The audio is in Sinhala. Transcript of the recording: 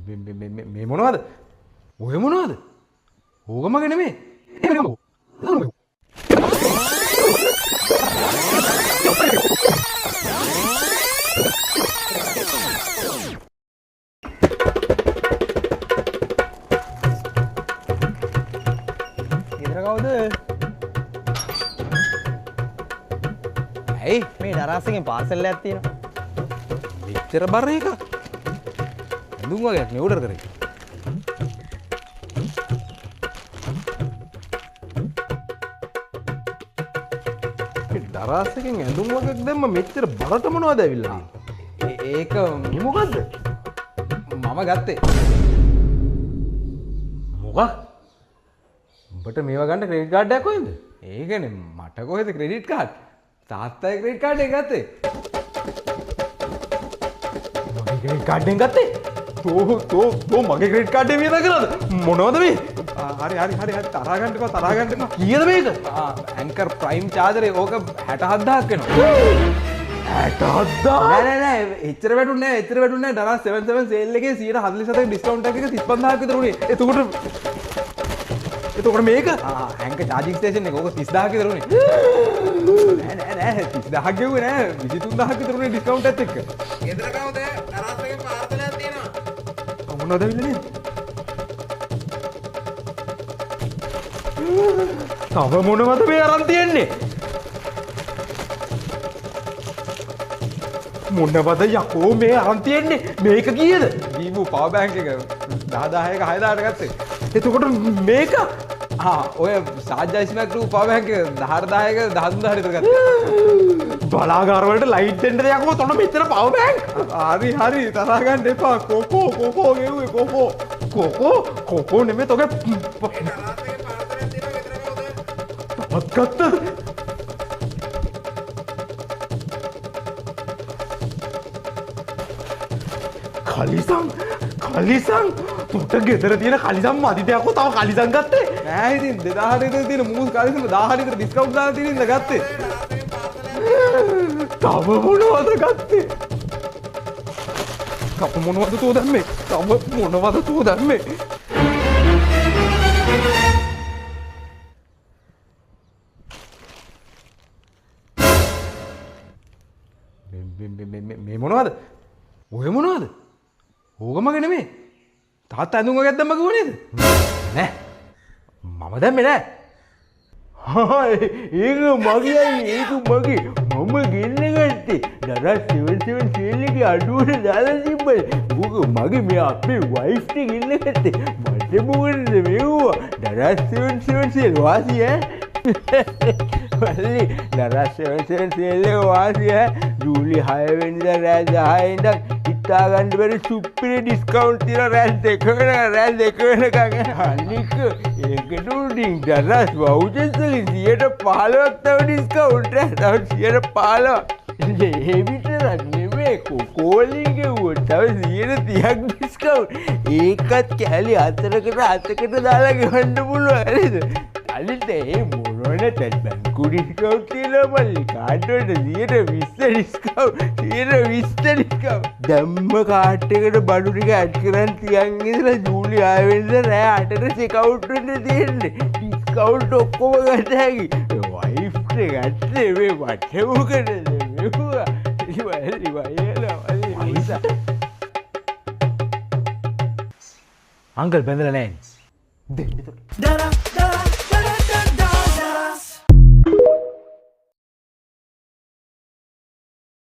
මේ මොනවද? ඔය මොනවද? ඕගමගේ නෙමෙයි. ගෙදර කවුද? ඇයි මේ දරාසගෙන් පාර්සල් එකක් තියෙනවා. මෙච්චර බර එක. ඇඳුම් වගේක් නේ ඕඩර් කරේ. දරාසකින් ඇඳුම් වගේක් දැම්ම මෙච්චර බරට මොනවද ඇවිල්ලා තියෙන්නේ? ඒක මේ මොකද්ද? මම ගත්තේ. මොකක්? උඹට මේවා ගන්න ක්‍රෙඩිට් කාඩ් එකක් කොහෙන්ද? ඒකනේ මට කොහෙද ක්‍රෙඩිට් කාඩ්? තාත්තගේ ක්‍රෙඩිට් කාඩ් එක ගත්තේ. මගේ ක්‍රෙඩිට් කාඩ් එකෙන් ගත්තේ? තෝ මගේ ක්‍රෙඩිට් කාඩ් එක වියදම් කරාද? මොනවද මේ? හරි තරහා ගන්න එපා. කීයද මේක? ඇන්කර් ප්‍රයිම් චාර්ජරේ ඕක 67000ක් වෙනවා. 67000? නෑ එච්චර වැටුන්නේ නෑ ඩලාස් 77 සේල් එකේ 147ක ඩිස්කවුන්ට් එකක 35000ක් විතර උනේ. එතකොට මේක ඇන්කර් චාර්ජින් ස්ටේෂන් එක ඕක 30000ක් විතර උනේ. නෑ 30000ක් ගෙවුවේ නෑ 23000ක් විතර උනේ ඩිස්කවුන්ට් එකත් එක්ක. ගෙදර කවුද? තරහසගෙන් පාර්සලයක් තියෙනවා. මොනවද ඇවිල්ලා නේද? තව මොනවද මේ අරන් තියෙන්නේ? මොනවද යකෝ මේ අරන් තියෙන්නේ? මේක කීයද? දීපු පවර් බැංක් එක 10000ක 6000ට ගත්තේ. එතකොට මේක ඔය සාජ්ජයිස්මැක් ටූ පවර් බැංක් එක 18000ක 13000ට විතර ගත්තා. බලාගාර වලට ලයිට් දෙන්නද යකෝ තොන මෙච්චර පවර් බැංක්? හරි තරහා ගන්න එපා. කොකෝ ගෙව්වේ කොකෝ නෙමෙයි තෝගේ තරහසගෙන් පාර්සලයක් තියෙනවා. ගෙදර කවුද? පත් ගත්තද? කලිසම් තොට ගෙදර තියෙන කලිසම් මදිද යකෝ තව කලිසම් ගත්තේ? නෑ ඉතින් 2000ට විතර තියෙන මූස් කාලෙකම 1000ට විතර ඩිස්කවුන්ට් දාලා තියෙන ඉඳ ගත්තේ. තව මොනවද ගත්තේ? තව මොනවද තෝ දැම්මේ? මේ මොනවද? ඔය මොනවද? ඕගමගේ නෙමෙයි. තාත්තා ඇඳුම් වගේක් දැම්ම කිව්ව නේද? නෑ. මම දැම්මේ නෑ. ඒක මගේ මම ගෙන්න ගත්තේ දරස් 77 සේල් එකේ අඩුවට දාලා තිබ්බේ. මගේ මේ අපේ වයිෆ්ට ගෙන්න ගත්තේ. මට මොකටද මෙව්වා? දරස් 77 සේල් වාසිය ඈ. වලි දරස් 77 සේල් එක වාසිය ඈ. ජූලි 6 වෙනිදා රෑ 10 ඉඳන් හිතා ගන්න බැරි සුපිරි ඩිස්කවුන්ට් තියෙන රෑ 2 වෙනකන් අනික ඒකට උඩින් දරස් වවුචර්ස් වලින් 15ක් තව ඩිස්කවුන්ට් තව 15ක්. ඒ විතරක් නෙමෙයි කොකෝලින් ගෙවුවොත් තව 130ක් ඩිස්කවුන්ට්. ඒකත් කැලි 4කට දාලා ගෙවන්න පුළුවන් නේද? අනිත් ඒ මොනවද බැංකු ඩිස්කවුන්ට් තියෙනවා මල්ලි. කාඩ් වලට 120 ඩිස්කවුන්ට්. දැම්ම කාඩ් එකට බඩු ටික ඇඩ් කරන් තියන් ඉඳලා ජූලි 6 වෙනිදා රෑ 8ට චෙක්අවුට් වෙන්න තියෙන්නේ. ඩිස්කවුන්ට් ඔක්කොම ගන්න හැකි. වයිෆ් එක ගත්තේ මේ මට මොකටද මෙව්වා? අංකල් බැඳලා නැහැ. දෙන්න